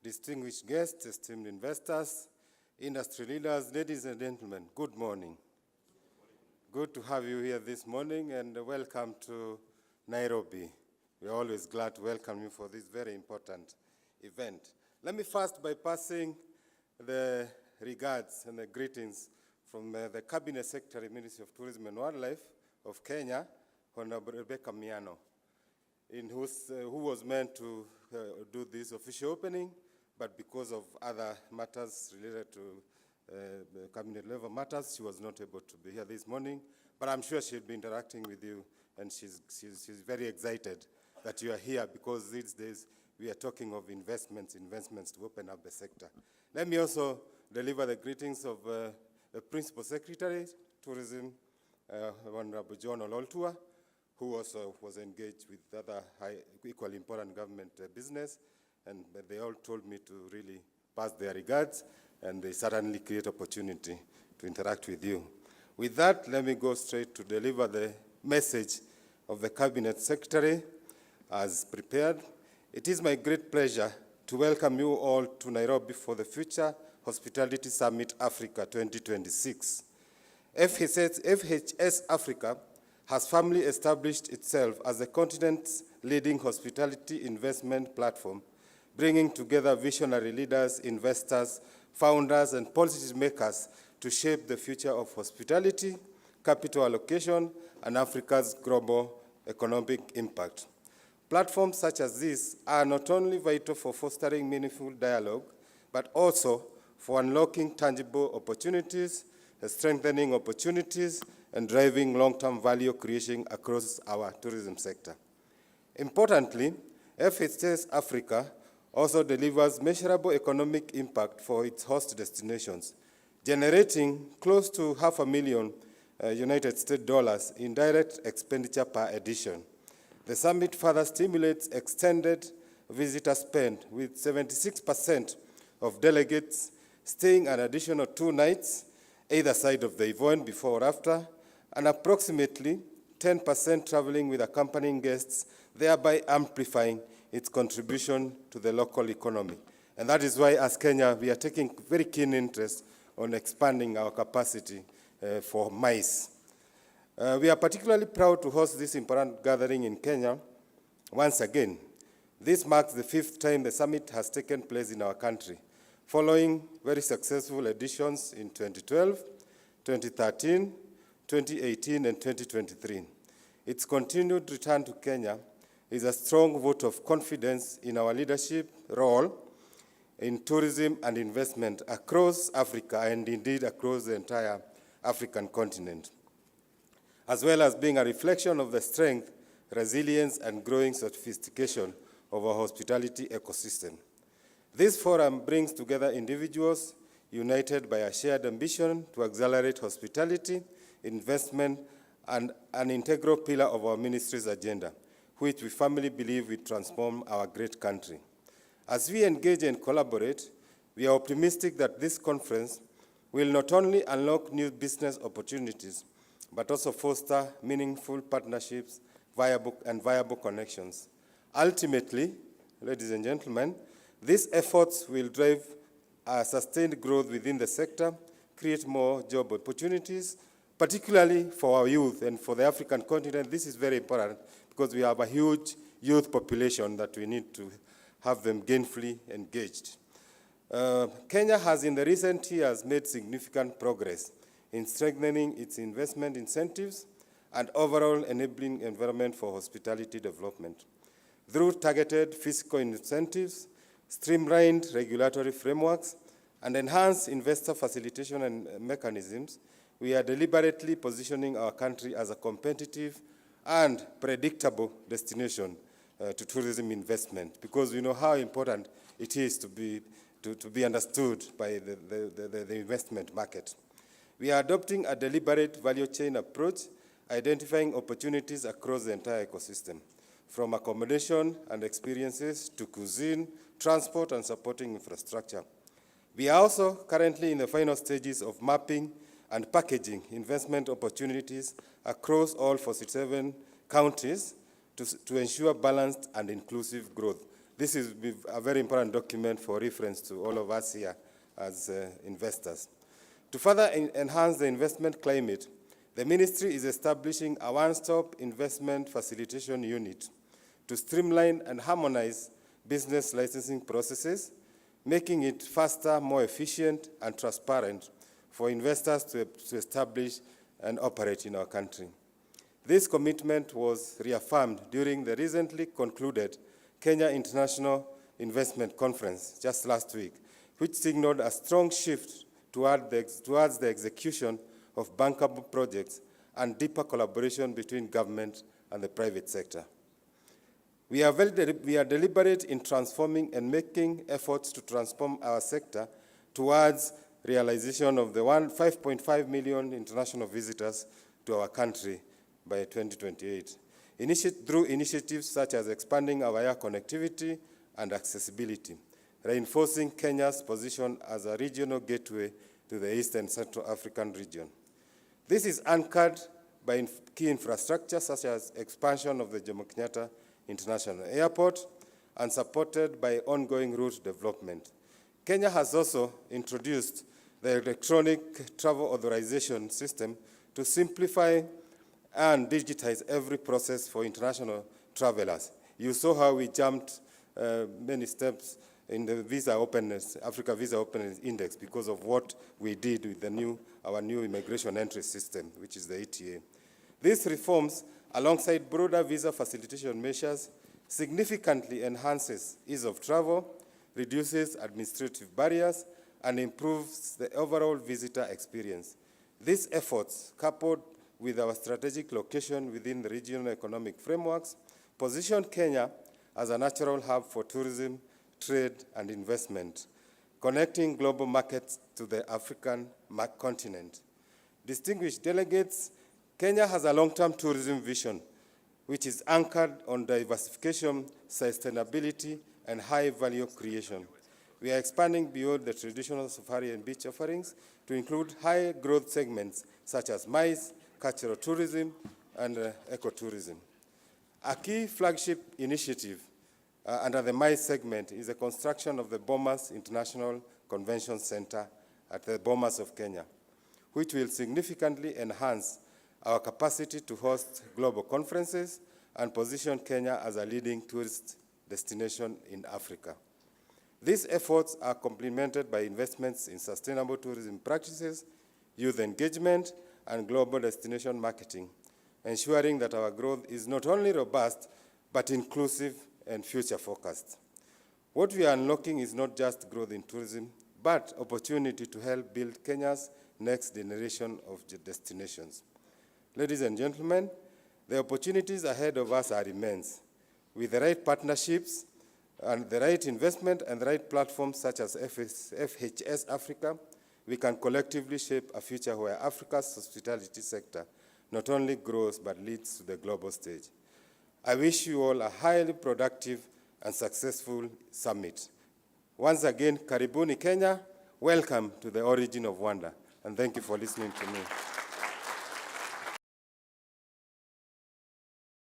distinguished guests, esteemed investors, industry leaders, ladies and gentlemen, good morning. Good to have you here this morning, and welcome to Nairobi. We're always glad to welcome you for this very important event. Let me first by passing the regards and the greetings from the Cabinet Secretary, Ministry of Tourism and Wildlife of Kenya, Honorable Rebecca Miano, who was meant to do this official opening, but because of other matters related to the cabinet level matters, she was not able to be here this morning. But I'm sure she'll be interacting with you, and she's very excited that you are here, because these days we are talking of investments to open up the sector. Let me also deliver the greetings of the Principal Secretary, Tourism, Honorable John Ololtua, who also was engaged with other equally important government business, and they all told me to really pass their regards, and they certainly create opportunity to interact with you. With that, let me go straight to deliver the message of the Cabinet Secretary as prepared. It is my great pleasure to welcome you all to Nairobi for the Future Hospitality Summit Africa 2026. FHS Africa has firmly established itself as the continent's leading hospitality investment platform, bringing together visionary leaders, investors, founders, and policy makers to shape the future of hospitality, capital allocation, and Africa's global economic impact. Platforms such as these are not only vital for fostering meaningful dialogue, but also for unlocking tangible opportunities, strengthening opportunities, and driving long-term value creation across our tourism sector. Importantly, FHS Africa also delivers measurable economic impact for its host destinations, generating close to $500,000 United States dollars in direct expenditure per edition. The summit further stimulates extended visitor spend, with 76% of delegates staying an additional 2 nights, either side of the event before or after, and approximately 10% traveling with accompanying guests, thereby amplifying its contribution to the local economy. And that is why, as Kenya, we are taking very keen interest on expanding our capacity for MICE. We are particularly proud to host this important gathering in Kenya once again. This marks the 5th time the summit has taken place in our country, following very successful editions in 2012, 2013, 2018, and 2023. Its continued return to Kenya is a strong vote of confidence in our leadership role in tourism and investment across Africa, and indeed across the entire African continent, as well as being a reflection of the strength, resilience, and growing sophistication of our hospitality ecosystem. This forum brings together individuals united by a shared ambition to accelerate hospitality, investment, and an integral pillar of our ministry's agenda, which we firmly believe will transform our great country. As we engage and collaborate, we are optimistic that this conference will not only unlock new business opportunities, but also foster meaningful partnerships and viable connections. Ultimately, ladies and gentlemen, these efforts will drive sustained growth within the sector, create more job opportunities, particularly for our youth and for the African continent. This is very important because we have a huge youth population that we need to have them gainfully engaged. Kenya has in the recent years made significant progress in strengthening its investment incentives and overall enabling environment for hospitality development. Through targeted fiscal incentives, streamlined regulatory frameworks, and enhanced investor facilitation and mechanisms, we are deliberately positioning our country as a competitive and predictable destination to tourism investment, because we know how important it is to be understood by the investment market. We are adopting a deliberate value chain approach, identifying opportunities across the entire ecosystem, from accommodation and experiences to cuisine, transport, and supporting infrastructure. We are also currently in the final stages of mapping and packaging investment opportunities across all 47 counties to ensure balanced and inclusive growth. This is a very important document for reference to all of us here as investors. To further enhance the investment climate, the ministry is establishing a one-stop investment facilitation unit to streamline and harmonize business licensing processes, making it faster, more efficient, and transparent for investors to establish and operate in our country. This commitment was reaffirmed during the recently concluded Kenya International Investment Conference just last week, which signaled a strong shift towards the execution of bankable projects and deeper collaboration between government and the private sector. We are deliberate in transforming and making efforts to transform our sector towards realization of the 5.5 million international visitors to our country by 2028, through initiatives such as expanding our air connectivity and accessibility, reinforcing Kenya's position as a regional gateway to the East and Central African region. This is anchored by key infrastructure such as expansion of the Jomo Kenyatta International Airport and supported by ongoing route development. Kenya has also introduced the electronic travel authorization system to simplify and digitize every process for international travelers. You saw how we jumped many steps in the visa openness, Africa Visa Openness Index, because of what we did with our new immigration entry system, which is the ETA. These reforms, alongside broader visa facilitation measures, significantly enhances ease of travel, reduces administrative barriers, and improves the overall visitor experience. These efforts, coupled with our strategic location within the regional economic frameworks, position Kenya as a natural hub for tourism, trade, and investment, connecting global markets to the African continent. Distinguished delegates, Kenya has a long-term tourism vision, which is anchored on diversification, sustainability, and high-value creation. We are expanding beyond the traditional safari and beach offerings to include high-growth segments such as maize, cultural tourism, and ecotourism. A key flagship initiative under the maize segment is the construction of the Bomas International Convention Center at the Bomas of Kenya, which will significantly enhance our capacity to host global conferences and position Kenya as a leading tourist destination in Africa. These efforts are complemented by investments in sustainable tourism practices, youth engagement, and global destination marketing, ensuring that our growth is not only robust, but inclusive and future-focused. What we are unlocking is not just growth in tourism, but opportunity to help build Kenya's next generation of destinations. Ladies and gentlemen, the opportunities ahead of us are immense. With the right partnerships and the right investment and the right platforms such as FHS Africa, we can collectively shape a future where Africa's hospitality sector not only grows but leads to the global stage. I wish you all a highly productive and successful summit. Once again, Karibuni Kenya, welcome to the origin of wonder, and thank you for listening to me.